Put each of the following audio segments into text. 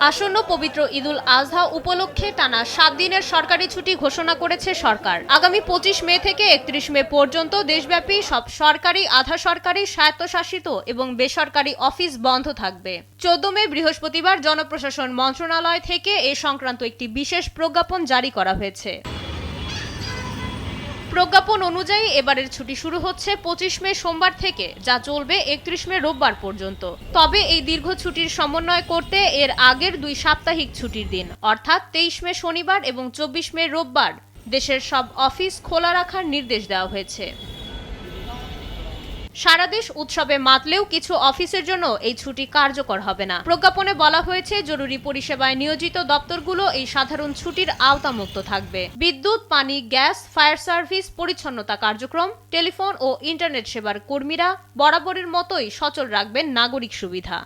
আসন্ন পবিত্র ঈদুল আজহা উপলক্ষে টানা ৭ দিনের সরকারি ছুটি ঘোষণা করেছে সরকার। আগামী ২৫ মে থেকে ৩১ মে পর্যন্ত দেশব্যাপী সব সরকারি, আধা সরকারি, স্বায়ত্তশাসিত এবং বেসরকারি অফিস বন্ধ থাকবে। ১৪ মে বৃহস্পতিবার জনপ্রশাসন মন্ত্রণালয় থেকে এ সংক্রান্ত একটি বিশেষ প্রজ্ঞাপন জারি করা হয়েছে। প্রজ্ঞাপন অনুযায়ী এবারের ছুটি শুরু হচ্ছে ২৫ মে সোমবার থেকে, যা চলবে ৩১ মে রোববার পর্যন্ত। তবে এই দীর্ঘ ছুটির সমন্বয় করতে এর আগের ২ সাপ্তাহিক ছুটির দিন অর্থাৎ ২৩ মে শনিবার এবং ২৪ মে রোববার দেশের সব অফিস খোলা রাখার নির্দেশ দেওয়া হয়েছে। সারা দেশ উৎসবে মাতলেও কিছু অফিসের জন্য এই ছুটি কার্যকর হবে না। প্রজ্ঞাপনে বলা হয়েছে, জরুরি পরিষেবায় নিয়োজিত দপ্তরগুলো এই সাধারণ ছুটির আওতামুক্ত থাকবে। বিদ্যুৎ, পানি, গ্যাস, ফায়ার সার্ভিস, পরিচ্ছন্নতা কার্যক্রম, টেলিফোন ও ইন্টারনেট সেবার কর্মীরা বরাবরের মতোই সচল রাখবেন নাগরিক সুবিধা।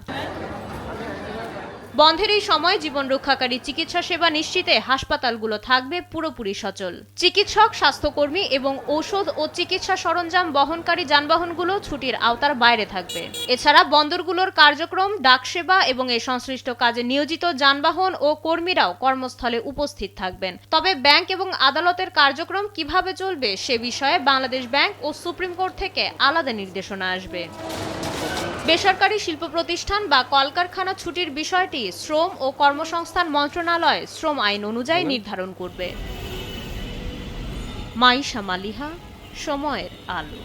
বন্ধের এই সময় জীবন রক্ষাকারী চিকিৎসা সেবা নিশ্চিতে হাসপাতালগুলো থাকবে পুরোপুরি সচল। চিকিৎসক, স্বাস্থ্যকর্মী এবং ঔষধ ও চিকিৎসা সরঞ্জাম বহনকারী যানবাহনগুলো ছুটির আওতার বাইরে থাকবে। এছাড়া বন্দরগুলোর কার্যক্রম, ডাকসেবা এবং এ সংশ্লিষ্ট কাজে নিয়োজিত যানবাহন ও কর্মীরাও কর্মস্থলে উপস্থিত থাকবেন। তবে ব্যাংক এবং আদালতের কার্যক্রম কিভাবে চলবে সে বিষয়ে বাংলাদেশ ব্যাংক ও সুপ্রিম কোর্ট থেকে আলাদা নির্দেশনা আসবে। বেসরকারি শিল্প প্রতিষ্ঠান বা কলকারখানা ছুটির বিষয়টি শ্রম ও কর্মসংস্থান মন্ত্রণালয় শ্রম আইন অনুযায়ী নির্ধারণ করবে। মাইশা মালিহা, সময়ের আলো।